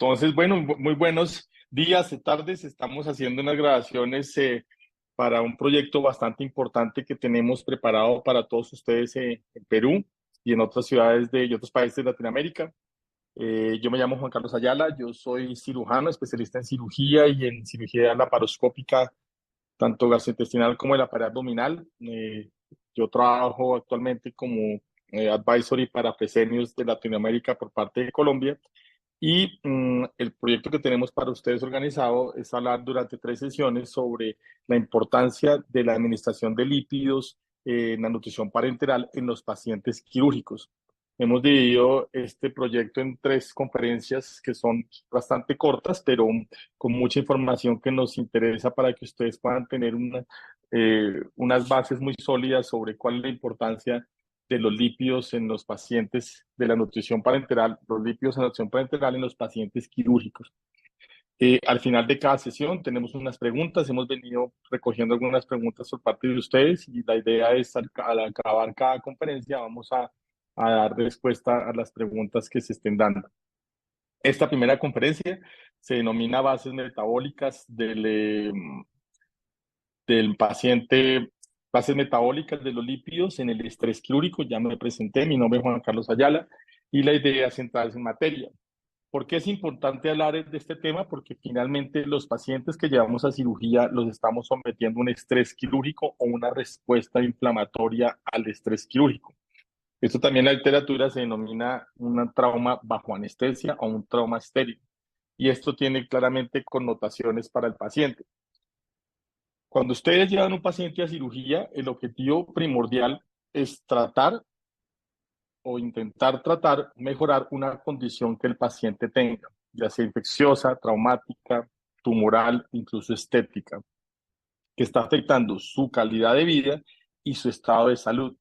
Entonces, bueno, muy buenos días y tardes. Estamos haciendo unas grabaciones para un proyecto bastante importante que tenemos preparado para todos ustedes en Perú y en otras ciudades y otros países de Latinoamérica. Yo me llamo Juan Carlos Ayala, yo soy cirujano, especialista en cirugía y en cirugía laparoscópica, tanto gastrointestinal como de la pared abdominal. Yo trabajo actualmente como advisory para Fresenius de Latinoamérica por parte de Colombia. Y el proyecto que tenemos para ustedes organizado es hablar durante 3 sesiones sobre la importancia de la administración de lípidos en la nutrición parenteral en los pacientes quirúrgicos. Hemos dividido este proyecto en 3 conferencias que son bastante cortas, pero con mucha información que nos interesa para que ustedes puedan tener unas bases muy sólidas sobre cuál es la importancia de los lípidos en los pacientes de la nutrición parenteral, los lípidos en la nutrición parenteral en los pacientes quirúrgicos. Al final de cada sesión tenemos unas preguntas, hemos venido recogiendo algunas preguntas por parte de ustedes y la idea es al acabar cada conferencia vamos a dar respuesta a las preguntas que se estén dando. Esta primera conferencia se denomina Bases Metabólicas del paciente, bases metabólicas de los lípidos en el estrés quirúrgico. Ya me presenté, mi nombre es Juan Carlos Ayala y la idea es centrarse en materia. ¿Por qué es importante hablar de este tema? Porque finalmente los pacientes que llevamos a cirugía los estamos sometiendo a un estrés quirúrgico o una respuesta inflamatoria al estrés quirúrgico. Esto también en la literatura se denomina un trauma bajo anestesia o un trauma estéril. Y esto tiene claramente connotaciones para el paciente. Cuando ustedes llevan un paciente a cirugía, el objetivo primordial es tratar o intentar tratar, mejorar una condición que el paciente tenga, ya sea infecciosa, traumática, tumoral, incluso estética, que está afectando su calidad de vida y su estado de salud.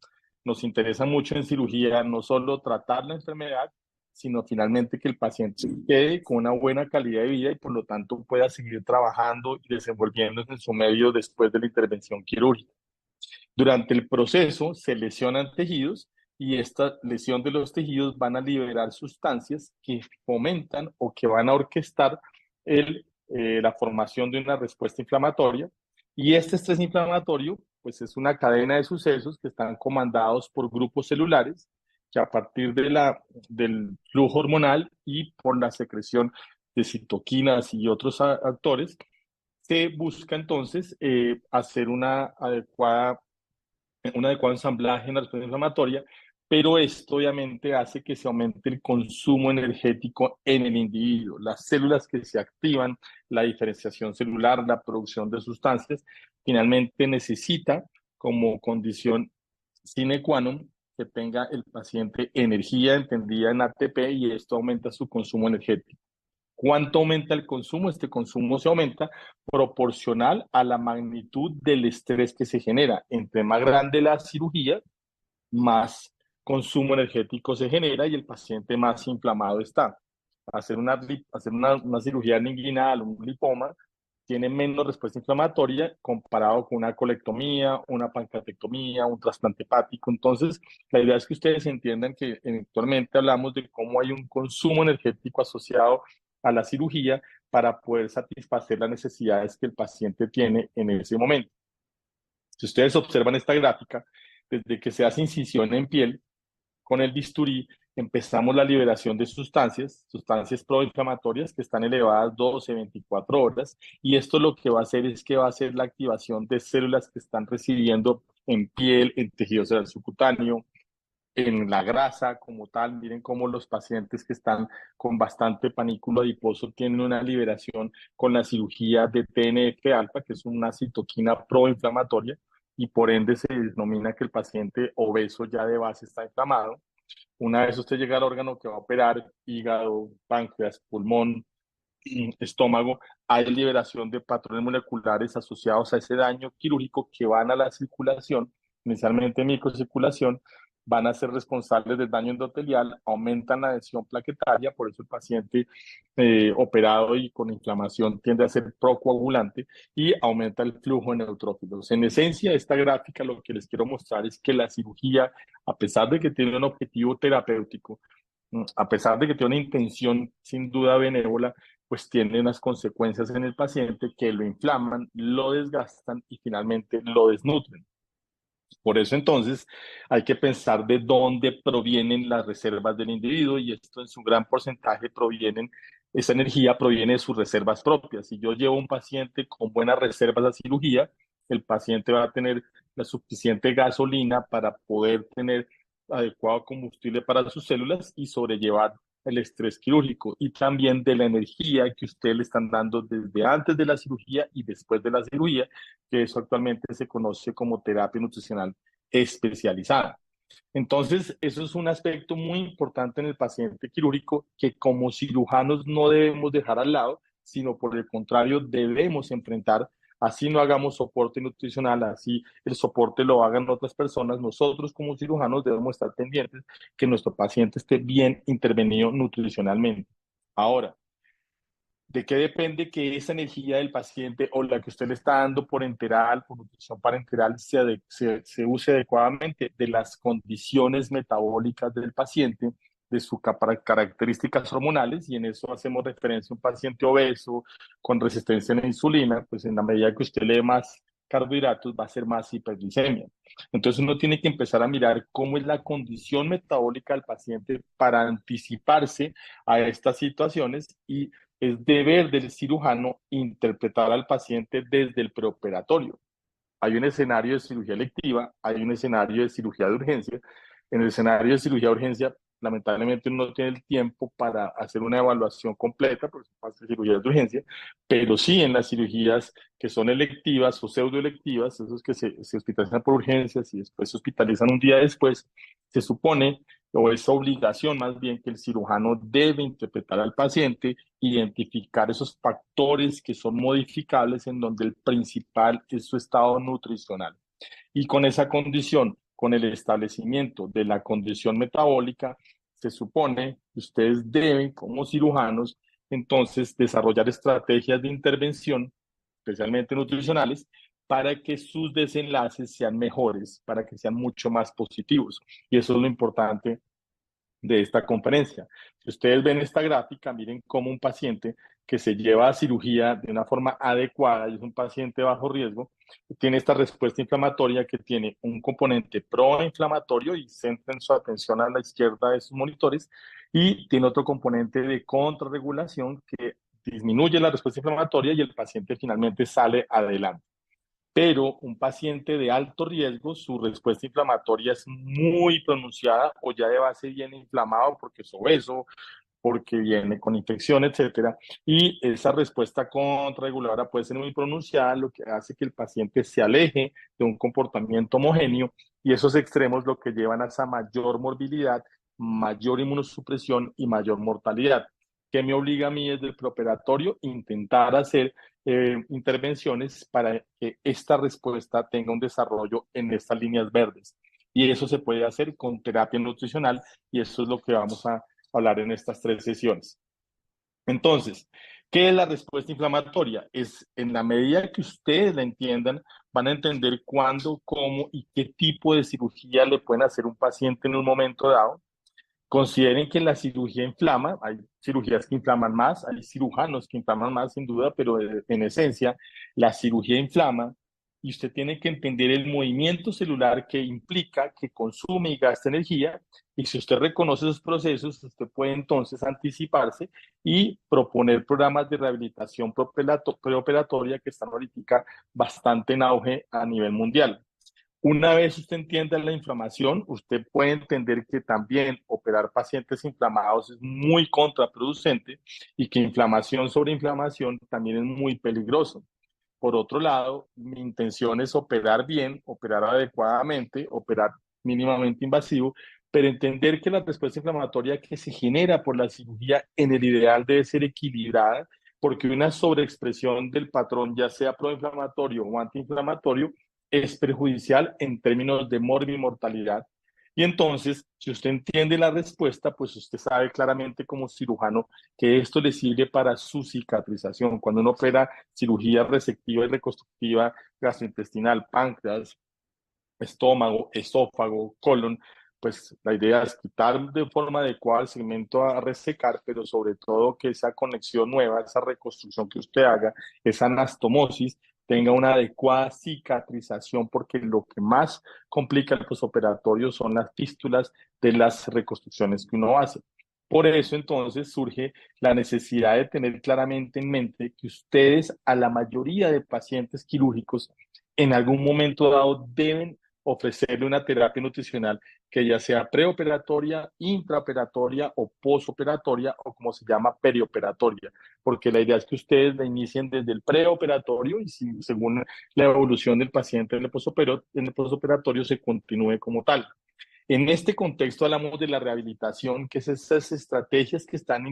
Nos interesa mucho en cirugía no solo tratar la enfermedad, sino finalmente que el paciente quede con una buena calidad de vida y por lo tanto pueda seguir trabajando y desenvolviéndose en su medio después de la intervención quirúrgica. Durante el proceso se lesionan tejidos y esta lesión de los tejidos van a liberar sustancias que fomentan o que van a orquestar la formación de una respuesta inflamatoria. Y este estrés inflamatorio, pues es una cadena de sucesos que están comandados por grupos celulares que a partir del flujo hormonal y por la secreción de citoquinas y otros actores, se busca entonces hacer un adecuado ensamblaje en la respuesta inflamatoria, pero esto obviamente hace que se aumente el consumo energético en el individuo. Las células que se activan, la diferenciación celular, la producción de sustancias, finalmente necesita como condición sine qua non que tenga el paciente energía entendida en ATP y esto aumenta su consumo energético. ¿Cuánto aumenta el consumo? Este consumo se aumenta proporcional a la magnitud del estrés que se genera. Entre más grande la cirugía, más consumo energético se genera y el paciente más inflamado está. Hacer una cirugía inguinal, un lipoma, tiene menos respuesta inflamatoria comparado con una colectomía, una pancreatectomía, un trasplante hepático. Entonces, la idea es que ustedes entiendan que actualmente hablamos de cómo hay un consumo energético asociado a la cirugía para poder satisfacer las necesidades que el paciente tiene en ese momento. Si ustedes observan esta gráfica, desde que se hace incisión en piel, con el bisturí empezamos la liberación de sustancias proinflamatorias que están elevadas 12, 24 horas, y esto lo que va a hacer es que va a hacer la activación de células que están residiendo en piel, en tejido celular subcutáneo, en la grasa como tal. Miren cómo los pacientes que están con bastante panículo adiposo tienen una liberación con la cirugía de TNF-alfa, que es una citoquina proinflamatoria, y por ende se denomina que el paciente obeso ya de base está inflamado. Una vez usted llega al órgano que va a operar, hígado, páncreas, pulmón, estómago, hay liberación de patrones moleculares asociados a ese daño quirúrgico que van a la circulación, inicialmente microcirculación, van a ser responsables del daño endotelial, aumentan la adhesión plaquetaria, por eso el paciente operado y con inflamación tiende a ser procoagulante y aumenta el flujo de neutrófilos. En esencia, esta gráfica lo que les quiero mostrar es que la cirugía, a pesar de que tiene un objetivo terapéutico, a pesar de que tiene una intención sin duda benévola, pues tiene unas consecuencias en el paciente que lo inflaman, lo desgastan y finalmente lo desnutren. Por eso entonces hay que pensar de dónde provienen las reservas del individuo y esto en su gran porcentaje esa energía proviene de sus reservas propias. Si yo llevo un paciente con buenas reservas a cirugía, el paciente va a tener la suficiente gasolina para poder tener adecuado combustible para sus células y sobrellevar el estrés quirúrgico y también de la energía que usted le están dando desde antes de la cirugía y después de la cirugía, que eso actualmente se conoce como terapia nutricional especializada. Entonces, eso es un aspecto muy importante en el paciente quirúrgico que como cirujanos no debemos dejar al lado, sino por el contrario debemos enfrentar. Así no hagamos soporte nutricional, así el soporte lo hagan otras personas, nosotros como cirujanos debemos estar pendientes que nuestro paciente esté bien intervenido nutricionalmente. Ahora, ¿de qué depende que esa energía del paciente o la que usted le está dando por enteral, por nutrición parenteral, se use adecuadamente? De las condiciones metabólicas del paciente, de sus características hormonales, y en eso hacemos referencia a un paciente obeso con resistencia a la insulina, pues en la medida que usted le dé más carbohidratos va a ser más hiperglicemia. Entonces uno tiene que empezar a mirar cómo es la condición metabólica del paciente para anticiparse a estas situaciones y es deber del cirujano interpretar al paciente desde el preoperatorio. Hay un escenario de cirugía electiva, hay un escenario de cirugía de urgencia. En el escenario de cirugía de urgencia, lamentablemente uno no tiene el tiempo para hacer una evaluación completa, porque son cirugías de urgencia, pero sí en las cirugías que son electivas o pseudoelectivas, esos que se hospitalizan por urgencias y después se hospitalizan un día después, se supone, o es obligación más bien, que el cirujano debe interpretar al paciente, identificar esos factores que son modificables en donde el principal es su estado nutricional. Y con esa condición, con el establecimiento de la condición metabólica, se supone que ustedes deben, como cirujanos, entonces desarrollar estrategias de intervención, especialmente nutricionales, para que sus desenlaces sean mejores, para que sean mucho más positivos. Y eso es lo importante de esta conferencia. Si ustedes ven esta gráfica, miren cómo un paciente que se lleva a cirugía de una forma adecuada y es un paciente bajo riesgo, tiene esta respuesta inflamatoria que tiene un componente proinflamatorio y centren su atención a la izquierda de sus monitores y tiene otro componente de contrarregulación que disminuye la respuesta inflamatoria y el paciente finalmente sale adelante. Pero un paciente de alto riesgo, su respuesta inflamatoria es muy pronunciada o ya de base viene inflamado porque es obeso, porque viene con infección, etcétera. Y esa respuesta contrarreguladora puede ser muy pronunciada, lo que hace que el paciente se aleje de un comportamiento homogéneo y esos extremos lo que llevan a esa mayor morbilidad, mayor inmunosupresión y mayor mortalidad. ¿Qué me obliga a mí desde el preoperatorio? Intentar hacer intervenciones para que esta respuesta tenga un desarrollo en estas líneas verdes. Y eso se puede hacer con terapia nutricional y eso es lo que vamos a hablar en estas 3 sesiones. Entonces, ¿qué es la respuesta inflamatoria? Es en la medida que ustedes la entiendan, van a entender cuándo, cómo y qué tipo de cirugía le pueden hacer a un paciente en un momento dado. Consideren que la cirugía inflama, hay cirugías que inflaman más, hay cirujanos que inflaman más sin duda, pero en esencia la cirugía inflama y usted tiene que entender el movimiento celular que implica que consume y gasta energía y si usted reconoce esos procesos, usted puede entonces anticiparse y proponer programas de rehabilitación preoperatoria que están ahorita bastante en auge a nivel mundial. Una vez usted entienda la inflamación, usted puede entender que también operar pacientes inflamados es muy contraproducente y que inflamación sobre inflamación también es muy peligroso. Por otro lado, mi intención es operar bien, operar adecuadamente, operar mínimamente invasivo, pero entender que la respuesta inflamatoria que se genera por la cirugía en el ideal debe ser equilibrada, porque una sobreexpresión del patrón, ya sea proinflamatorio o antiinflamatorio, es perjudicial en términos de mortalidad. Y entonces, si usted entiende la respuesta, pues usted sabe claramente como cirujano que esto le sirve para su cicatrización. Cuando uno opera cirugía resectiva y reconstructiva gastrointestinal, páncreas, estómago, esófago, colon, pues la idea es quitar de forma adecuada el segmento a resecar, pero sobre todo que esa conexión nueva, esa reconstrucción que usted haga, esa anastomosis, tenga una adecuada cicatrización, porque lo que más complica el posoperatorio son las fístulas de las reconstrucciones que uno hace. Por eso entonces surge la necesidad de tener claramente en mente que ustedes a la mayoría de pacientes quirúrgicos en algún momento dado deben ofrecerle una terapia nutricional que ya sea preoperatoria, intraoperatoria o posoperatoria o como se llama perioperatoria, porque la idea es que ustedes la inicien desde el preoperatorio y si, según la evolución del paciente en el posoperatorio se continúe como tal. En este contexto hablamos de la rehabilitación, que es esas estrategias que están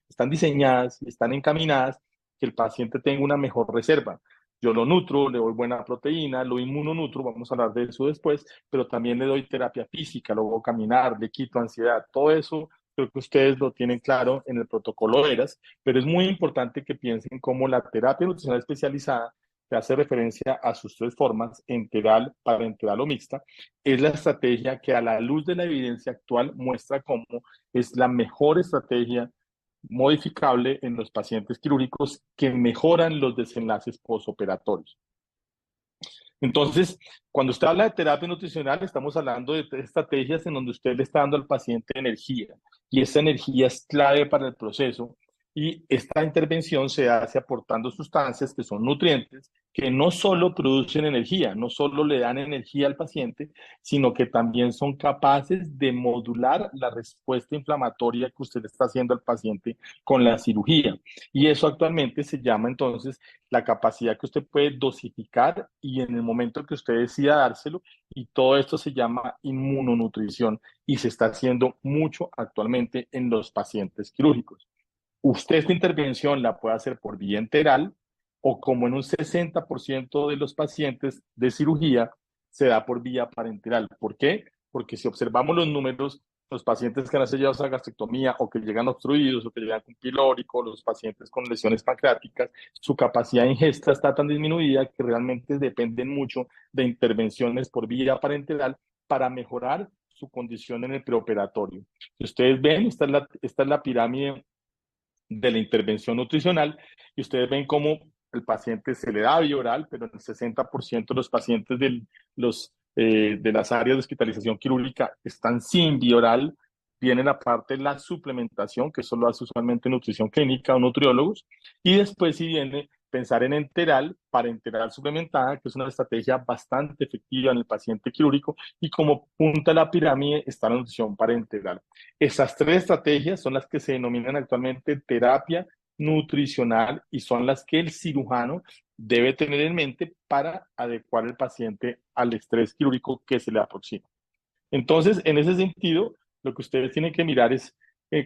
están diseñadas y están encaminadas que el paciente tenga una mejor reserva. Yo lo nutro, le doy buena proteína, lo inmunonutro, vamos a hablar de eso después, pero también le doy terapia física, lo hago caminar, le quito ansiedad, todo eso creo que ustedes lo tienen claro en el protocolo ERAS, pero es muy importante que piensen cómo la terapia nutricional especializada, que hace referencia a sus tres formas, enteral, parenteral o mixta, es la estrategia que a la luz de la evidencia actual muestra cómo es la mejor estrategia modificable en los pacientes quirúrgicos que mejoran los desenlaces postoperatorios. Entonces, cuando usted habla de terapia nutricional, estamos hablando de estrategias en donde usted le está dando al paciente energía y esa energía es clave para el proceso y esta intervención se hace aportando sustancias que son nutrientes que no solo producen energía, no solo le dan energía al paciente, sino que también son capaces de modular la respuesta inflamatoria que usted le está haciendo al paciente con la cirugía. Y eso actualmente se llama entonces la capacidad que usted puede dosificar y en el momento que usted decida dárselo, y todo esto se llama inmunonutrición y se está haciendo mucho actualmente en los pacientes quirúrgicos. Usted esta intervención la puede hacer por vía enteral o como en un 60% de los pacientes de cirugía se da por vía parenteral. ¿Por qué? Porque si observamos los números, los pacientes que han sido a gastrectomía o que llegan obstruidos o que llegan con pilórico, los pacientes con lesiones pancreáticas, su capacidad de ingesta está tan disminuida que realmente dependen mucho de intervenciones por vía parenteral para mejorar su condición en el preoperatorio. Si ustedes ven, esta es la pirámide de la intervención nutricional y ustedes ven cómo el paciente se le da vía oral, pero en el 60% de los pacientes de las áreas de hospitalización quirúrgica están sin vía oral. Viene la parte de la suplementación, que eso lo hace usualmente nutrición clínica o nutriólogos, y después si viene pensar en enteral, parenteral suplementada, que es una estrategia bastante efectiva en el paciente quirúrgico, y como punta de la pirámide está la nutrición parenteral. Esas tres estrategias son las que se denominan actualmente terapia nutricional y son las que el cirujano debe tener en mente para adecuar al paciente al estrés quirúrgico que se le aproxima. Entonces, en ese sentido, lo que ustedes tienen que mirar es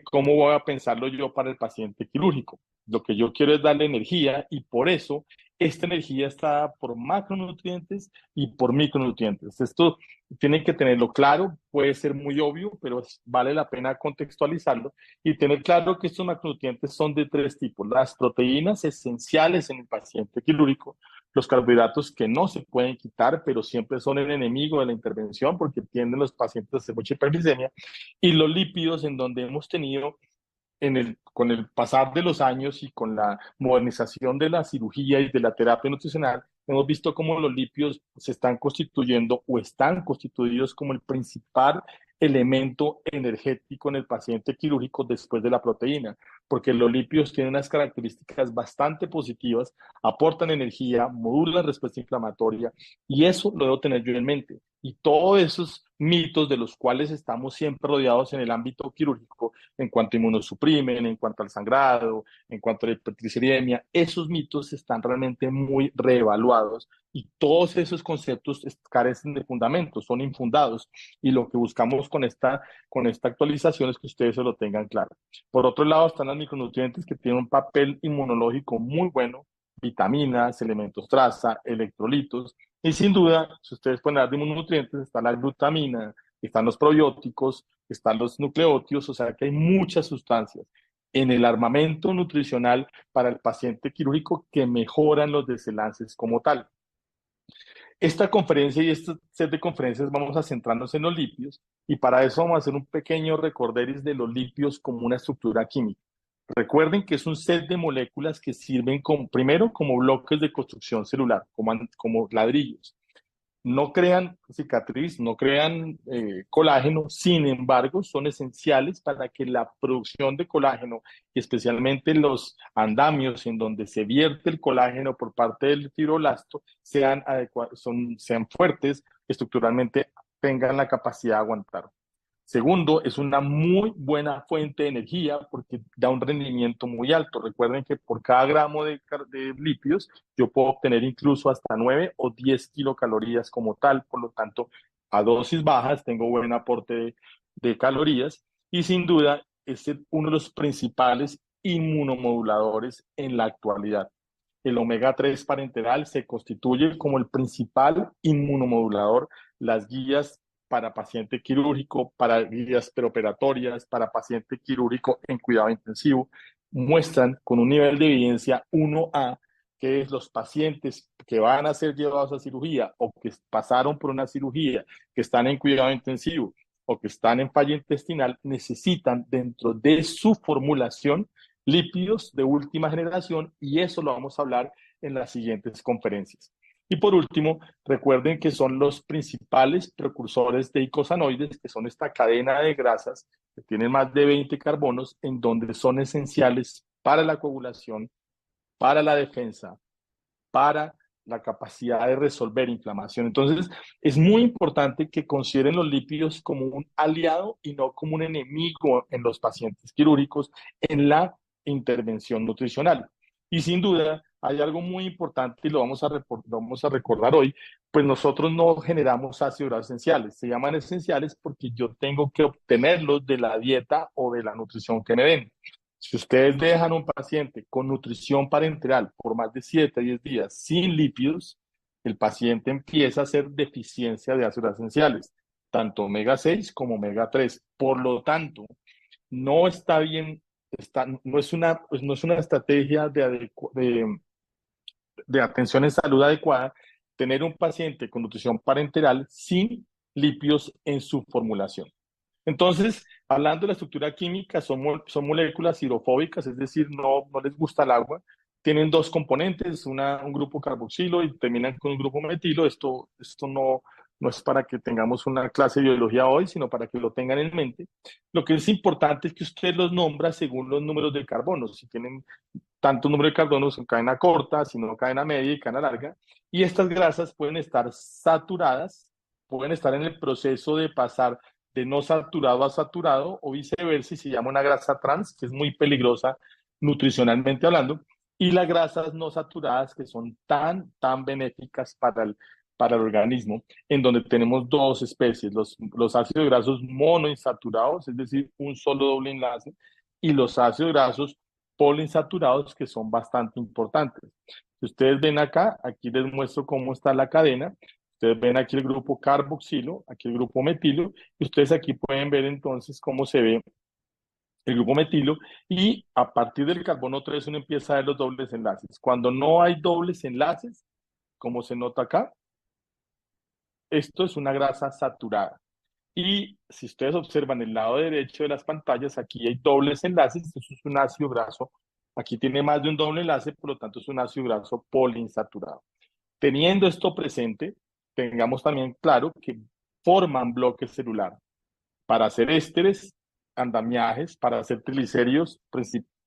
cómo voy a pensarlo yo para el paciente quirúrgico. Lo que yo quiero es darle energía y por eso esta energía está dada por macronutrientes y por micronutrientes. Esto tienen que tenerlo claro, puede ser muy obvio, pero vale la pena contextualizarlo y tener claro que estos macronutrientes son de tres tipos. Las proteínas esenciales en el paciente quirúrgico, los carbohidratos que no se pueden quitar, pero siempre son el enemigo de la intervención porque tienden los pacientes a hacer mucha hiperglicemia, y los lípidos en donde hemos tenido con el pasar de los años y con la modernización de la cirugía y de la terapia nutricional, hemos visto cómo los lípidos se están constituyendo o están constituidos como el principal elemento energético en el paciente quirúrgico después de la proteína, porque los lípidos tienen unas características bastante positivas, aportan energía, modulan la respuesta inflamatoria, y eso lo debo tener yo en mente. Y todos esos mitos de los cuales estamos siempre rodeados en el ámbito quirúrgico, en cuanto a inmunosuprimen, en cuanto al sangrado, en cuanto a la hipertriceridemia, esos mitos están realmente muy reevaluados y todos esos conceptos carecen de fundamentos, son infundados, y lo que buscamos con esta actualización es que ustedes se lo tengan claro. Por otro lado están los micronutrientes que tienen un papel inmunológico muy bueno, vitaminas, elementos traza, electrolitos, y sin duda, si ustedes pueden hablar de inmunonutrientes, está la glutamina, están los probióticos, están los nucleótidos, o sea que hay muchas sustancias en el armamento nutricional para el paciente quirúrgico que mejoran los desenlaces como tal. Esta conferencia y este set de conferencias vamos a centrarnos en los lípidos y para eso vamos a hacer un pequeño recorderis de los lípidos como una estructura química. Recuerden que es un set de moléculas que sirven primero como bloques de construcción celular, como ladrillos. No crean cicatriz, no crean colágeno, sin embargo, son esenciales para que la producción de colágeno, y especialmente los andamios en donde se vierte el colágeno por parte del fibroblasto, sean fuertes, estructuralmente tengan la capacidad de aguantar. Segundo, es una muy buena fuente de energía porque da un rendimiento muy alto. Recuerden que por cada gramo de lípidos yo puedo obtener incluso hasta 9 o 10 kilocalorías como tal. Por lo tanto, a dosis bajas tengo buen aporte de calorías y sin duda es uno de los principales inmunomoduladores en la actualidad. El omega 3 parenteral se constituye como el principal inmunomodulador. Las guías para paciente quirúrgico, para guías preoperatorias, para paciente quirúrgico en cuidado intensivo, muestran con un nivel de evidencia 1A que es los pacientes que van a ser llevados a cirugía o que pasaron por una cirugía, que están en cuidado intensivo o que están en falla intestinal, necesitan dentro de su formulación lípidos de última generación y eso lo vamos a hablar en las siguientes conferencias. Y por último, recuerden que son los principales precursores de icosanoides, que son esta cadena de grasas que tienen más de 20 carbonos, en donde son esenciales para la coagulación, para la defensa, para la capacidad de resolver inflamación. Entonces, es muy importante que consideren los lípidos como un aliado y no como un enemigo en los pacientes quirúrgicos en la intervención nutricional. Y sin duda, hay algo muy importante y vamos a recordar hoy, pues nosotros no generamos ácidos grasos esenciales. Se llaman esenciales porque yo tengo que obtenerlos de la dieta o de la nutrición que me den. Si ustedes dejan a un paciente con nutrición parenteral por más de 7 a 10 días sin lípidos, el paciente empieza a hacer deficiencia de ácidos esenciales, tanto omega 6 como omega 3. Por lo tanto, no está bien, no es una estrategia de atención en salud adecuada tener un paciente con nutrición parenteral sin lípidos en su formulación. Entonces, hablando de la estructura química, son moléculas hidrofóbicas, es decir, no les gusta el agua. Tienen dos componentes, un grupo carboxilo y terminan con un grupo metilo. Esto no es para que tengamos una clase de biología hoy, sino para que lo tengan en mente. Lo que es importante es que usted los nombra según los números de carbono. Si tienen tanto número de carbonos en cadena corta, sino cadena media y cadena larga. Y estas grasas pueden estar saturadas, pueden estar en el proceso de pasar de no saturado a saturado o viceversa, y se llama una grasa trans, que es muy peligrosa nutricionalmente hablando, y las grasas no saturadas, que son tan benéficas para el organismo, en donde tenemos dos especies, los ácidos grasos monoinsaturados, es decir, un solo doble enlace, y los ácidos grasos poliinsaturados, que son bastante importantes. Si ustedes ven acá, aquí les muestro cómo está la cadena. Ustedes ven aquí el grupo carboxilo, aquí el grupo metilo, y ustedes aquí pueden ver entonces cómo se ve el grupo metilo, y a partir del carbono 3 uno empieza a ver los dobles enlaces. Cuando no hay dobles enlaces, como se nota acá, esto es una grasa saturada. Y si ustedes observan el lado derecho de las pantallas, aquí hay dobles enlaces, eso es un ácido graso. Aquí tiene más de un doble enlace, por lo tanto es un ácido graso poliinsaturado. Teniendo esto presente, tengamos también claro que forman bloques celular para hacer ésteres, andamiajes, para hacer triglicéridos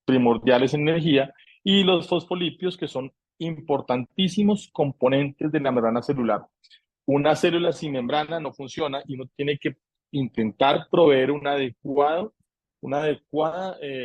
primordiales en energía y los fosfolípidos que son importantísimos componentes de la membrana celular. Una célula sin membrana no funciona y uno tiene que intentar proveer una adecuada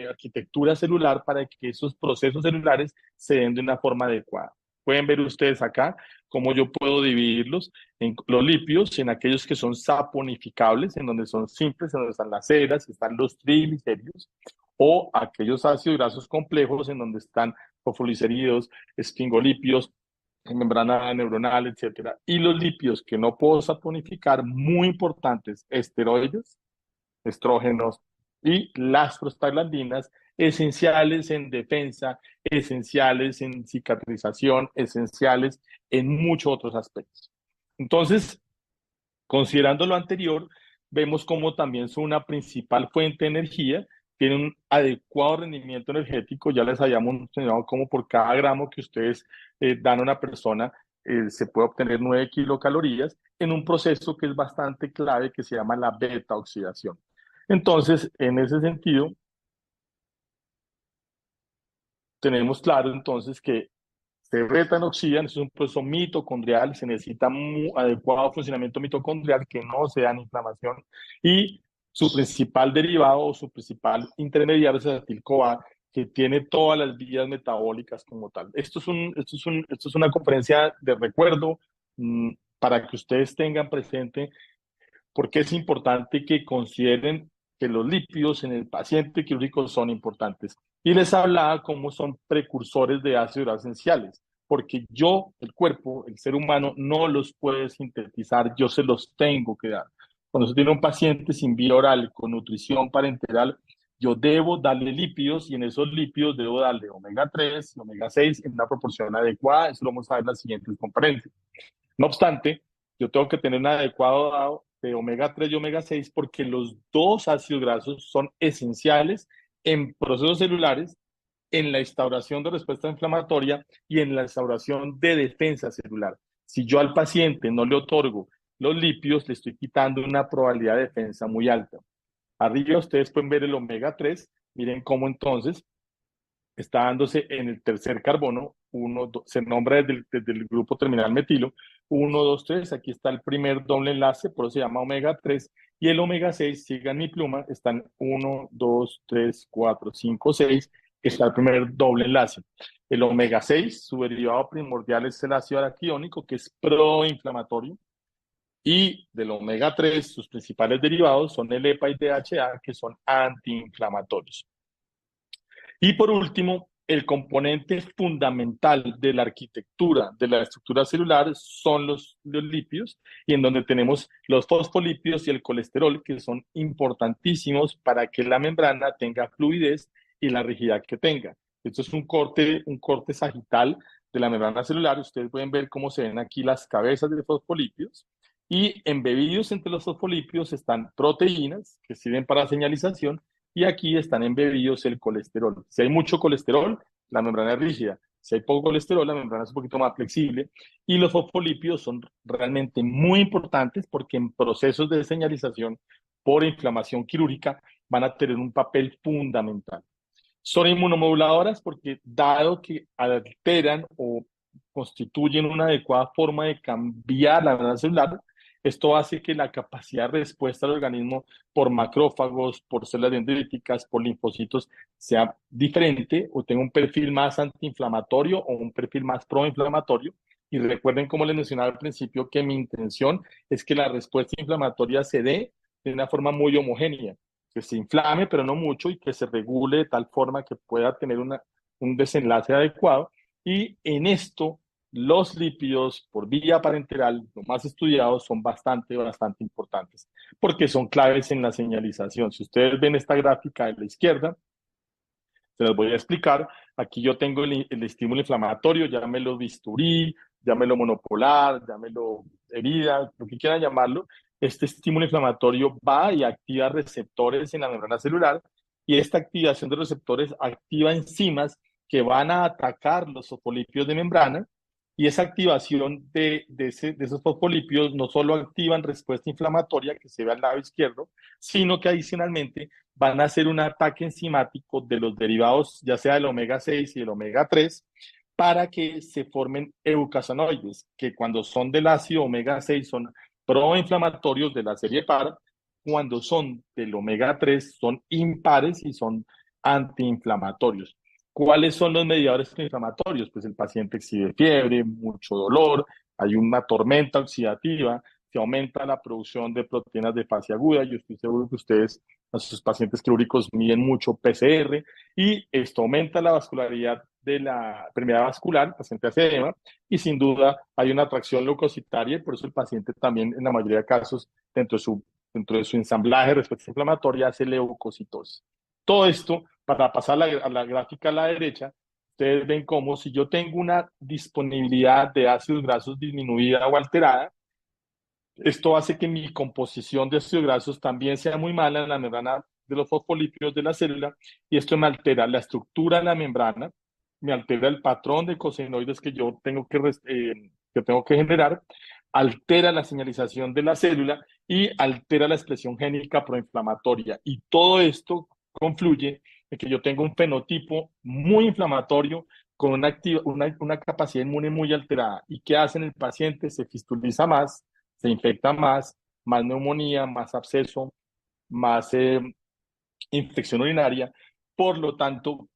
arquitectura celular para que esos procesos celulares se den de una forma adecuada. Pueden ver ustedes acá cómo yo puedo dividirlos en los lípidos, en aquellos que son saponificables, en donde son simples, en donde están las ceras, están los triglicéridos, o aquellos ácidos grasos complejos, en donde están fosfoglicerídeos, esfingolípidos, membrana neuronal, etcétera. Y los lípidos que no puedo saponificar, muy importantes, esteroides, estrógenos y las prostaglandinas, esenciales en defensa, esenciales en cicatrización, esenciales en muchos otros aspectos. Entonces, considerando lo anterior, vemos cómo también son una principal fuente de energía, tienen un adecuado rendimiento energético, ya les habíamos mencionado cómo por cada gramo que ustedes dan a una persona se puede obtener 9 kilocalorías en un proceso que es bastante clave que se llama la beta oxidación. Entonces, en ese sentido, tenemos claro entonces que se beta-enoxidan, es un proceso mitocondrial, se necesita un adecuado funcionamiento mitocondrial que no se da en inflamación y su principal derivado o su principal intermediario es el acetil-CoA, que tiene todas las vías metabólicas como tal. Esto es una conferencia de recuerdo para que ustedes tengan presente porque es importante que consideren que los lípidos en el paciente quirúrgico son importantes. Y les hablaba cómo son precursores de ácidos grasos esenciales, porque yo, el cuerpo, el ser humano, no los puede sintetizar, yo se los tengo que dar. Cuando se tiene un paciente sin vía oral, con nutrición parenteral, yo debo darle lípidos y en esos lípidos debo darle omega 3 y omega 6 en una proporción adecuada. Eso lo vamos a ver en las siguientes conferencias. No obstante, yo tengo que tener un adecuado dado de omega 3 y omega 6 porque los dos ácidos grasos son esenciales en procesos celulares, en la instauración de respuesta inflamatoria y en la instauración de defensa celular. Si yo al paciente no le otorgo los lípidos, le estoy quitando una probabilidad de defensa muy alta. Arriba ustedes pueden ver el omega 3, miren cómo entonces está dándose en el tercer carbono, se nombra desde el grupo terminal metilo, 1, 2, 3, aquí está el primer doble enlace, por eso se llama omega 3, y el omega 6, sigan mi pluma, están 1, 2, 3, 4, 5, 6, está el primer doble enlace. El omega 6, su derivado primordial es el ácido araquidónico, que es proinflamatorio, y del omega 3, sus principales derivados son el EPA y DHA, que son antiinflamatorios. Y por último, el componente fundamental de la arquitectura de la estructura celular son los lípidos, y en donde tenemos los fosfolípidos y el colesterol, que son importantísimos para que la membrana tenga fluidez y la rigidez que tenga. Esto es un corte sagital de la membrana celular. Ustedes pueden ver cómo se ven aquí las cabezas de fosfolípidos. Y embebidos entre los fosfolípidos están proteínas que sirven para señalización y aquí están embebidos el colesterol. Si hay mucho colesterol, la membrana es rígida. Si hay poco colesterol, la membrana es un poquito más flexible. Y los fosfolípidos son realmente muy importantes porque en procesos de señalización por inflamación quirúrgica van a tener un papel fundamental. Son inmunomoduladoras porque dado que alteran o constituyen una adecuada forma de cambiar la membrana celular, esto hace que la capacidad de respuesta del organismo por macrófagos, por células dendríticas, por linfocitos sea diferente o tenga un perfil más antiinflamatorio o un perfil más proinflamatorio. Y recuerden, como les mencionaba al principio, que mi intención es que la respuesta inflamatoria se dé de una forma muy homogénea, que se inflame, pero no mucho, y que se regule de tal forma que pueda tener un desenlace adecuado. Y en esto, los lípidos por vía parenteral, lo más estudiados, son bastante importantes, porque son claves en la señalización. Si ustedes ven esta gráfica de la izquierda, se las voy a explicar. Aquí yo tengo el estímulo inflamatorio, llámelo bisturí, llámelo monopolar, llámelo herida, lo que quieran llamarlo. Este estímulo inflamatorio va y activa receptores en la membrana celular y esta activación de receptores activa enzimas que van a atacar los fosfolípidos de membrana y esa activación de esos fosfolípidos no solo activan respuesta inflamatoria que se ve al lado izquierdo, sino que adicionalmente van a hacer un ataque enzimático de los derivados, ya sea del omega 6 y del omega 3, para que se formen eucasanoides, que cuando son del ácido omega 6 son proinflamatorios de la serie par, cuando son del omega 3 son impares y son antiinflamatorios. ¿Cuáles son los mediadores inflamatorios? Pues el paciente exhibe fiebre, mucho dolor, hay una tormenta oxidativa, se aumenta la producción de proteínas de fase aguda. Yo estoy seguro que ustedes, a sus pacientes quirúrgicos, miden mucho PCR y esto aumenta la vascularidad de la enfermedad vascular, el paciente hace edema y sin duda hay una atracción leucocitaria y por eso el paciente también en la mayoría de casos dentro de su ensamblaje de respuesta inflamatoria hace leucocitosis. Todo esto, para pasar a la gráfica a la derecha, ustedes ven como si yo tengo una disponibilidad de ácidos grasos disminuida o alterada, Esto hace que mi composición de ácidos grasos también sea muy mala en la membrana de los fosfolípidos de la célula, y esto me altera la estructura de la membrana, me altera el patrón de cosenoides que yo tengo que generar, altera la señalización de la célula y altera la expresión génica proinflamatoria. Y todo esto confluye en que yo tengo un fenotipo muy inflamatorio con una capacidad inmune muy alterada. ¿Y qué hace en el paciente? Se fistuliza más, se infecta más neumonía, más absceso, más infección urinaria. Por lo tanto,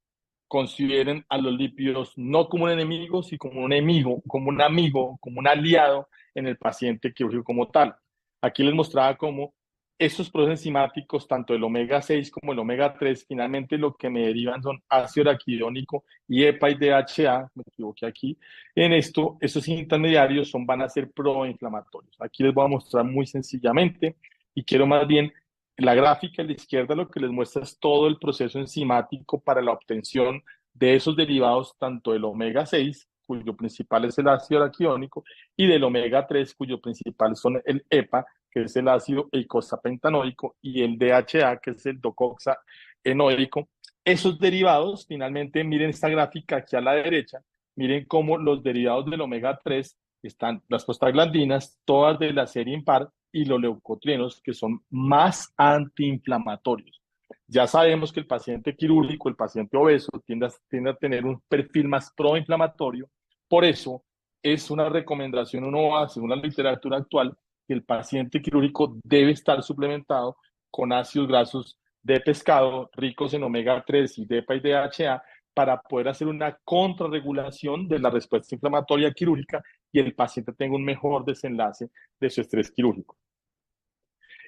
consideren a los lípidos no como un enemigo, sino como un enemigo, como un amigo, como un aliado en el paciente quirúrgico como tal. Aquí les mostraba cómo esos procesos enzimáticos, tanto el omega 6 como el omega 3, finalmente lo que me derivan son ácido araquidónico y EPA y DHA, me equivoqué aquí. En esto, esos intermediarios van a ser proinflamatorios. Aquí les voy a mostrar muy sencillamente y quiero más bien la gráfica a la izquierda lo que les muestra es todo el proceso enzimático para la obtención de esos derivados, tanto del omega 6, cuyo principal es el ácido araquidónico, y del omega 3, cuyo principal son el EPA, que es el ácido eicosapentanoico, y el DHA, que es el docoxaenoico. Esos derivados, finalmente, miren esta gráfica aquí a la derecha, miren cómo los derivados del omega 3 están las prostaglandinas, todas de la serie impar, y los leucotrienos, que son más antiinflamatorios. Ya sabemos que el paciente quirúrgico, el paciente obeso, tiende a tener un perfil más proinflamatorio. Por eso es una recomendación, uno va, según la literatura actual, que el paciente quirúrgico debe estar suplementado con ácidos grasos de pescado ricos en omega 3 y DEPA y DHA para poder hacer una contrarregulación de la respuesta inflamatoria quirúrgica y el paciente tenga un mejor desenlace de su estrés quirúrgico.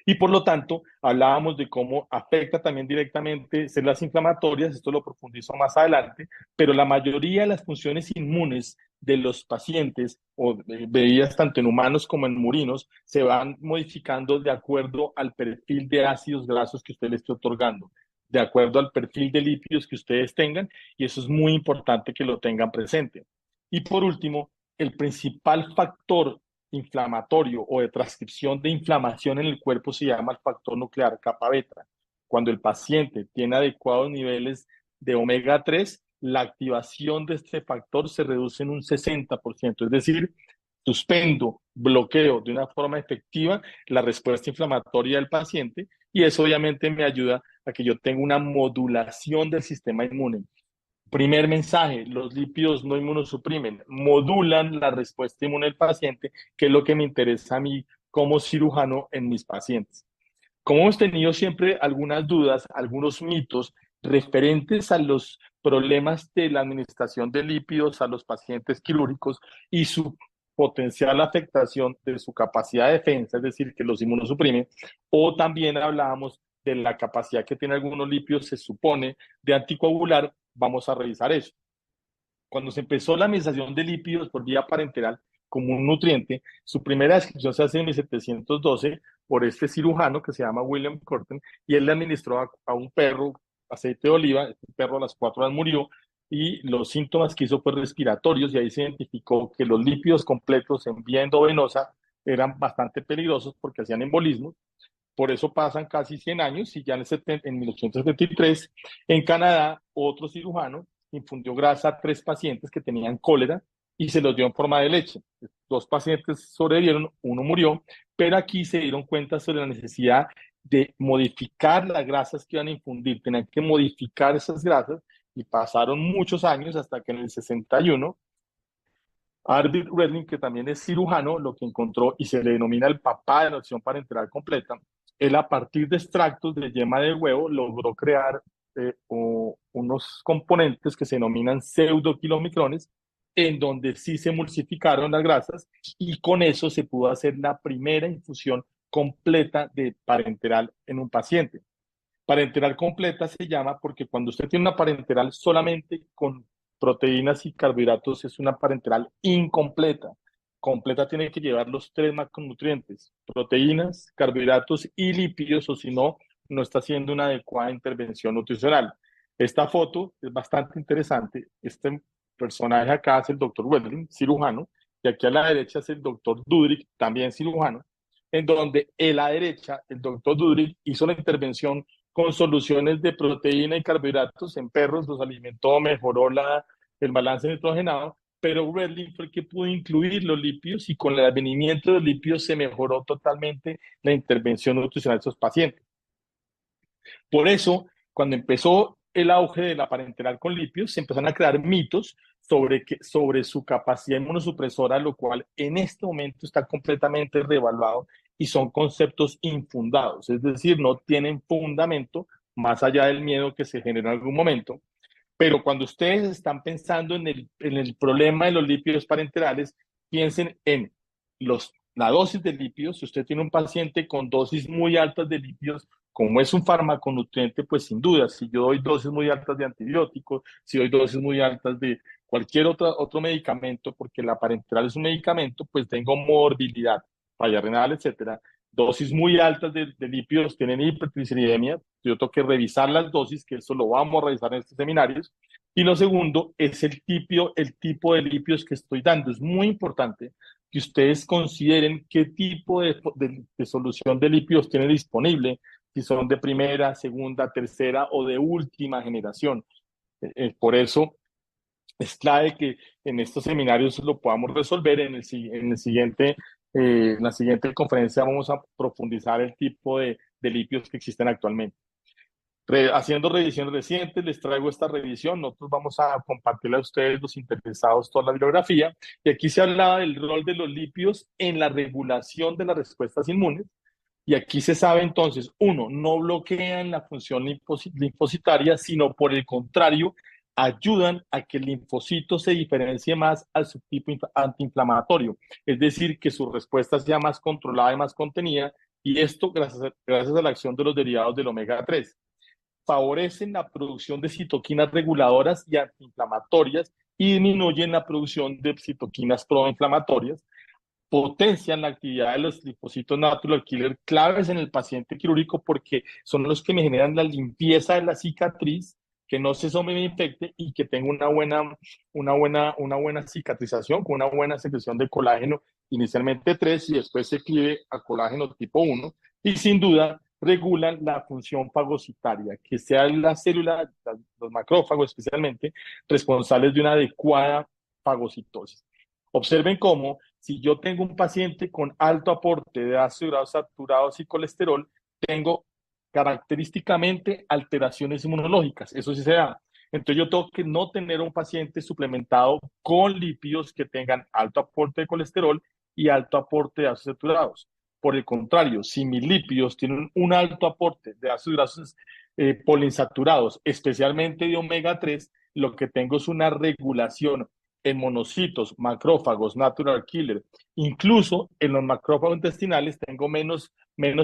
Y por lo tanto, hablábamos de cómo afecta también directamente células inflamatorias, esto lo profundizo más adelante, pero la mayoría de las funciones inmunes de los pacientes o bebidas tanto en humanos como en murinos se van modificando de acuerdo al perfil de ácidos grasos que usted le esté otorgando, de acuerdo al perfil de lípidos que ustedes tengan, y eso es muy importante que lo tengan presente. Y por último, el principal factor inflamatorio o de transcripción de inflamación en el cuerpo se llama el factor nuclear kappa beta. Cuando el paciente tiene adecuados niveles de omega 3, la activación de este factor se reduce en un 60%, es decir, suspendo, bloqueo de una forma efectiva la respuesta inflamatoria del paciente, y eso obviamente me ayuda a que yo tenga una modulación del sistema inmune. Primer mensaje, los lípidos no inmunosuprimen, modulan la respuesta inmune del paciente, que es lo que me interesa a mí como cirujano en mis pacientes. Como hemos tenido siempre algunas dudas, algunos mitos referentes a los problemas de la administración de lípidos a los pacientes quirúrgicos y su potencial afectación de su capacidad de defensa, es decir, que los inmunosuprimen, o también hablábamos de la capacidad que tienen algunos lípidos, se supone, de anticoagular. Vamos a revisar eso. Cuando se empezó la administración de lípidos por vía parenteral como un nutriente, su primera descripción se hace en 1712 por este cirujano que se llama William Curtin, y él le administró a un perro aceite de oliva. Este perro a las 4 horas murió, y los síntomas que hizo fue respiratorios, y ahí se identificó que los lípidos completos en vía endovenosa eran bastante peligrosos porque hacían embolismos. Por eso pasan casi 100 años, y ya en 1873, en Canadá, otro cirujano infundió grasa a 3 pacientes que tenían cólera y se los dio en forma de leche. 2 pacientes sobrevivieron, uno murió, pero aquí se dieron cuenta sobre la necesidad de modificar las grasas que iban a infundir. Tenían que modificar esas grasas, y pasaron muchos años hasta que en el 61 Arvid Redling, que también es cirujano, lo que encontró, y se le denomina el papá de la opción parenteral completa, él a partir de extractos de yema de huevo logró crear unos componentes que se denominan pseudoquilomicrones, en donde sí se emulsificaron las grasas, y con eso se pudo hacer la primera infusión completa de parenteral en un paciente. Parenteral completa se llama porque cuando usted tiene una parenteral solamente con proteínas y carbohidratos es una parenteral incompleta. Completa tiene que llevar los 3 macronutrientes: proteínas, carbohidratos y lípidos, o si no, no está haciendo una adecuada intervención nutricional. Esta foto es bastante interesante. Este personaje acá es el doctor Wedling, cirujano, y aquí a la derecha es el doctor Dudrick, también cirujano. en donde en la derecha el doctor Dudrick hizo la intervención con soluciones de proteína y carbohidratos en perros, los alimentó, mejoró el balance nitrogenado, pero Redling fue el que pudo incluir los lípidos y con el advenimiento de los lípidos se mejoró totalmente la intervención nutricional de esos pacientes. Por eso, cuando empezó el auge de la parenteral con lípidos, se empezaron a crear mitos sobre su capacidad inmunosupresora, lo cual en este momento está completamente reevaluado y son conceptos infundados, es decir, no tienen fundamento más allá del miedo que se genera en algún momento. Pero cuando ustedes están pensando en el problema de los lípidos parenterales, piensen en la dosis de lípidos. Si usted tiene un paciente con dosis muy altas de lípidos, como es un farmaconutriente, pues sin duda, si yo doy dosis muy altas de antibióticos, si doy dosis muy altas de cualquier otro medicamento, porque la parenteral es un medicamento, pues tengo morbilidad, falla renal, etcétera. Dosis muy altas de lípidos tienen hipertrigliceridemia. Yo tengo que revisar las dosis, que eso lo vamos a revisar en estos seminarios. Y lo segundo es el tipo de lípidos que estoy dando. Es muy importante que ustedes consideren qué tipo de solución de lípidos tiene disponible, si son de primera, segunda, tercera o de última generación. Por eso es clave que en estos seminarios lo podamos resolver. En la siguiente conferencia vamos a profundizar el tipo de lípidos que existen actualmente. Haciendo revisiones recientes, les traigo esta revisión. Nosotros vamos a compartirle a ustedes, los interesados, toda la bibliografía. Y aquí se hablaba del rol de los lípidos en la regulación de las respuestas inmunes. Y aquí se sabe entonces, uno, no bloquean la función linfocitaria, sino por el contrario, ayudan a que el linfocito se diferencie más al subtipo antiinflamatorio, es decir, que su respuesta sea más controlada y más contenida, y esto gracias a la acción de los derivados del omega 3. Favorecen la producción de citoquinas reguladoras y antiinflamatorias y disminuyen la producción de citoquinas proinflamatorias, potencian la actividad de los linfocitos natural killer claves en el paciente quirúrgico porque son los que me generan la limpieza de la cicatriz, que no se infecte y que tenga una buena cicatrización con una buena secreción de colágeno, inicialmente 3 y después se clive a colágeno tipo 1, y sin duda regulan la función fagocitaria, que sea la célula, los macrófagos especialmente, responsables de una adecuada fagocitosis. Observen cómo, si yo tengo un paciente con alto aporte de ácidos grasos saturados y colesterol, tengo característicamente alteraciones inmunológicas. Eso sí se da. Entonces yo tengo que no tener un paciente suplementado con lípidos que tengan alto aporte de colesterol y alto aporte de ácidos saturados. Por el contrario, si mis lípidos tienen un alto aporte de ácidos grasos poliinsaturados, especialmente de omega 3, lo que tengo es una regulación en monocitos, macrófagos, natural killer. Incluso en los macrófagos intestinales tengo menos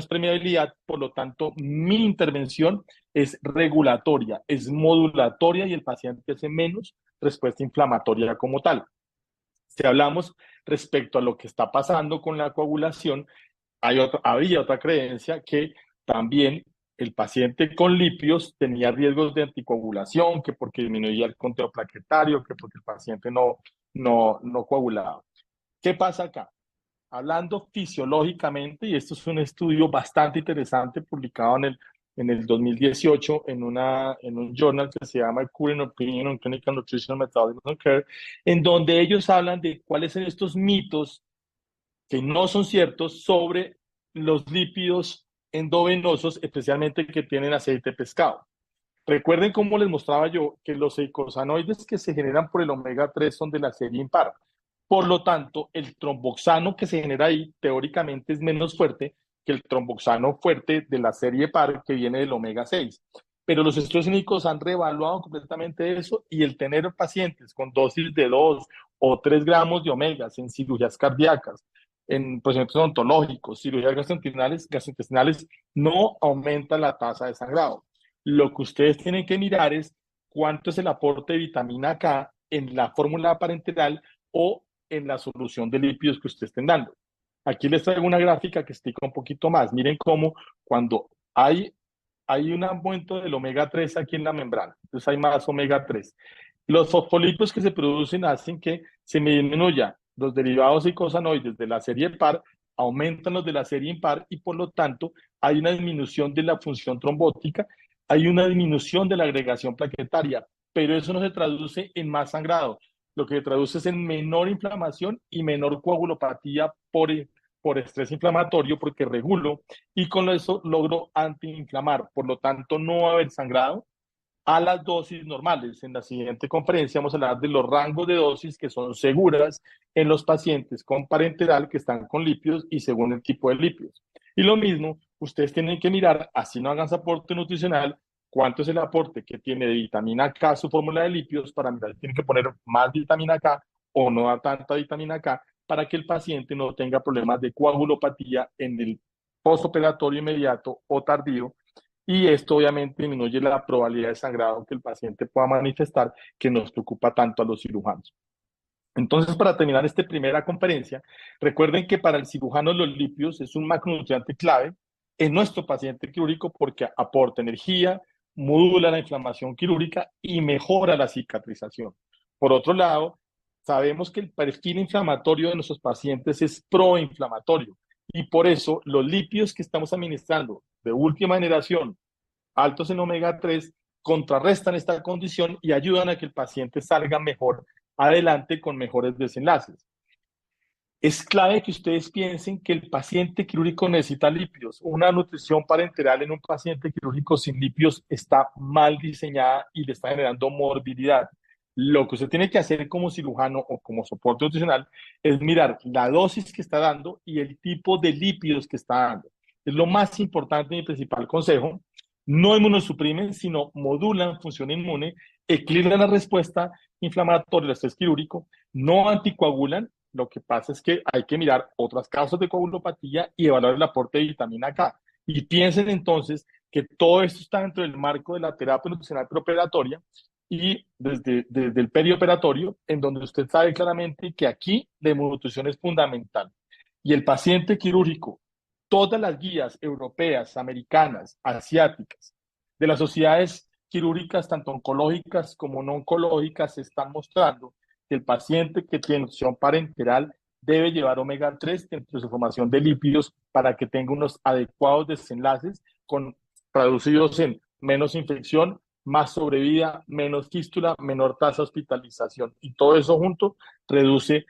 permeabilidad, por lo tanto mi intervención es regulatoria, es modulatoria y el paciente hace menos respuesta inflamatoria como tal. Si hablamos respecto a lo que está pasando con la coagulación, había otra creencia que también el paciente con lípidos tenía riesgos de anticoagulación, que porque disminuía el conteo plaquetario, que porque el paciente no coagulaba. ¿Qué pasa acá? Hablando fisiológicamente, y esto es un estudio bastante interesante publicado en el 2018 en un journal que se llama Current Opinion on Clinical Nutritional Metabolism and Care, en donde ellos hablan de cuáles son estos mitos que no son ciertos sobre los lípidos endovenosos, especialmente que tienen aceite de pescado. Recuerden cómo les mostraba yo que los eicosanoides que se generan por el omega 3 son de la serie impar. Por lo tanto, el tromboxano que se genera ahí teóricamente es menos fuerte que el tromboxano fuerte de la serie par que viene del omega 6. Pero los estudios clínicos han reevaluado completamente eso y el tener pacientes con dosis de 2 o 3 gramos de omegas en cirugías cardíacas, en procedimientos odontológicos, cirugías gastrointestinales, no aumenta la tasa de sangrado. Lo que ustedes tienen que mirar es cuánto es el aporte de vitamina K en la fórmula parenteral o en la solución de lípidos que ustedes estén dando. Aquí les traigo una gráfica que explica un poquito más. Miren cómo cuando hay un aumento del omega 3 aquí en la membrana, entonces hay más omega 3. Los fosfolípidos que se producen hacen que se me disminuya los derivados eicosanoides de la serie par, aumentan los de la serie impar y por lo tanto hay una disminución de la función trombótica, hay una disminución de la agregación plaquetaria, pero eso no se traduce en más sangrado. Lo que se traduce es en menor inflamación y menor coagulopatía por estrés inflamatorio porque regulo y con eso logro antiinflamar. Por lo tanto, no va a haber sangrado a las dosis normales. En la siguiente conferencia vamos a hablar de los rangos de dosis que son seguras en los pacientes con parenteral que están con lípidos y según el tipo de lípidos. Y lo mismo, ustedes tienen que mirar, así no hagan su aporte nutricional, cuánto es el aporte que tiene de vitamina K su fórmula de lípidos para mirar si tienen que poner más vitamina K o no da tanta vitamina K para que el paciente no tenga problemas de coagulopatía en el postoperatorio inmediato o tardío y esto obviamente disminuye la probabilidad de sangrado que el paciente pueda manifestar, que nos preocupa tanto a los cirujanos. Entonces, para terminar esta primera conferencia, recuerden que para el cirujano los lípidos es un macronutriente clave en nuestro paciente quirúrgico porque aporta energía, modula la inflamación quirúrgica y mejora la cicatrización. Por otro lado, sabemos que el perfil inflamatorio de nuestros pacientes es proinflamatorio y por eso los lípidos que estamos administrando de última generación, altos en omega 3, contrarrestan esta condición y ayudan a que el paciente salga mejor adelante con mejores desenlaces. Es clave que ustedes piensen que el paciente quirúrgico necesita lípidos. Una nutrición parenteral en un paciente quirúrgico sin lípidos está mal diseñada y le está generando morbilidad. Lo que usted tiene que hacer como cirujano o como soporte nutricional es mirar la dosis que está dando y el tipo de lípidos que está dando. Es lo más importante y mi principal consejo. No inmunosuprimen, sino modulan función inmune, equilibran la respuesta inflamatoria del estrés quirúrgico, no anticoagulan. Lo que pasa es que hay que mirar otras causas de coagulopatía y evaluar el aporte de vitamina K. Y piensen entonces que todo esto está dentro del marco de la terapia nutricional preoperatoria y desde el perioperatorio, en donde usted sabe claramente que aquí la nutrición es fundamental. Y el paciente quirúrgico, todas las guías europeas, americanas, asiáticas, de las sociedades quirúrgicas, tanto oncológicas como no oncológicas, están mostrando que el paciente que tiene nutrición parenteral debe llevar omega 3 dentro de su formación de lípidos para que tenga unos adecuados desenlaces traducidos en menos infección, más sobrevida, menos fístula, menor tasa de hospitalización. Y todo eso junto reduce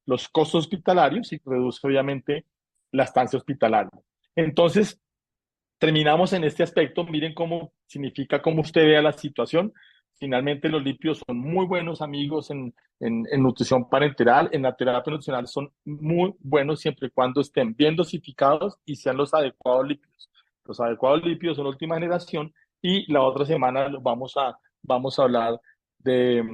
los costos hospitalarios y reduce obviamente la estancia hospitalaria. Entonces, terminamos en este aspecto. Miren cómo significa cómo usted vea la situación. Finalmente, los lípidos son muy buenos amigos en nutrición parenteral, en la terapia nutricional son muy buenos siempre y cuando estén bien dosificados y sean los adecuados lípidos. Los adecuados lípidos son la última generación y la otra semana vamos a hablar de,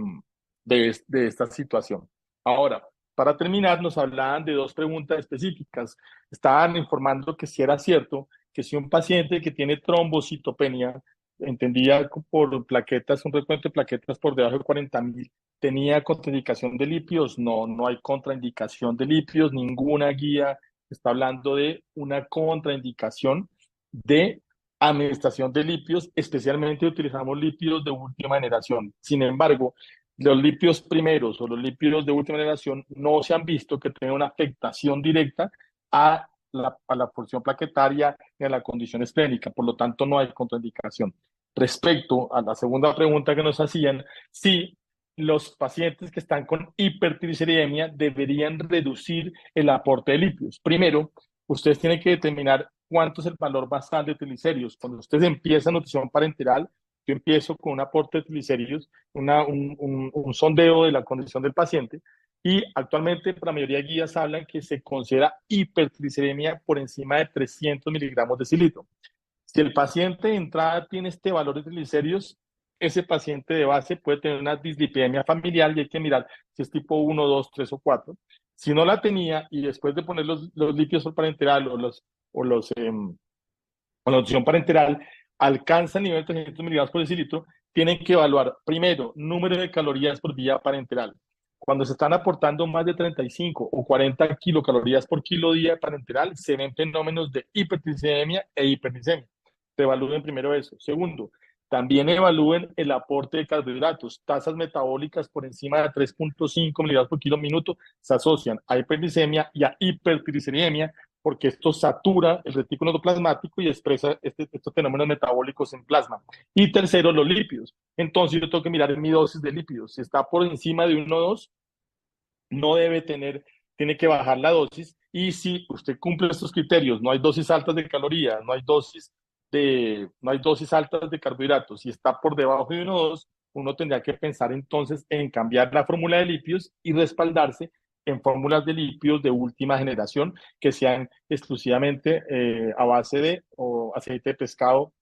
de esta situación. Ahora, para terminar, nos hablaban de dos preguntas específicas. Estaban informando que si era cierto que si un paciente que tiene trombocitopenia, entendía por plaquetas, un recuento de plaquetas por debajo de 40.000, tenía contraindicación de lípidos. No, no hay contraindicación de lípidos, ninguna guía está hablando de una contraindicación de administración de lípidos, especialmente utilizamos lípidos de última generación. Sin embargo, los lípidos primeros o los lípidos de última generación no se han visto que tengan una afectación directa a la función plaquetaria y a la condición esplénica, por lo tanto no hay contraindicación. Respecto a la segunda pregunta que nos hacían, si los pacientes que están con hipertrigliceridemia deberían reducir el aporte de lípidos. Primero, ustedes tienen que determinar cuánto es el valor basal de triglicéridos. Cuando ustedes empiezan nutrición parenteral, yo empiezo con un aporte de triglicéridos, un sondeo de la condición del paciente, y actualmente la mayoría de guías hablan que se considera hipertrigliceridemia por encima de 300 miligramos de cilitro. Si el paciente de entrada tiene este valor de triglicéridos, ese paciente de base puede tener una dislipidemia familiar y hay que mirar si es tipo 1, 2, 3 o 4. Si no la tenía y después de poner los lípidos por parenteral o la nutrición parenteral alcanza el nivel de 300 miligramos por decilitro, tienen que evaluar primero número de calorías por vía parenteral. Cuando se están aportando más de 35 o 40 kilocalorías por kilo día parenteral, se ven fenómenos de hipertrigliceridemia e hiperglicemia. Se evalúen primero eso. Segundo, También evalúen el aporte de carbohidratos. Tasas metabólicas por encima de 3.5 miligramos por kilo minuto se asocian a hiperglicemia y a hipertriglicemia, porque esto satura el retículo endoplasmático y expresa estos fenómenos metabólicos en plasma. Y tercero, los lípidos. Entonces yo tengo que mirar en mi dosis de lípidos. Si está por encima de 1,2, no debe tener, tiene que bajar la dosis. Y si usted cumple estos criterios, no hay dosis altas de calorías, no hay dosis altas de carbohidratos, si está por debajo de 1,2, uno tendría que pensar entonces en cambiar la fórmula de lípidos y respaldarse en fórmulas de lípidos de última generación que sean exclusivamente a base de o aceite de pescado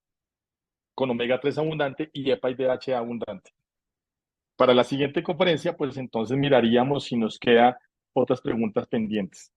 con omega 3 abundante y EPA y DHA abundante. Para la siguiente conferencia, pues entonces miraríamos si nos queda otras preguntas pendientes.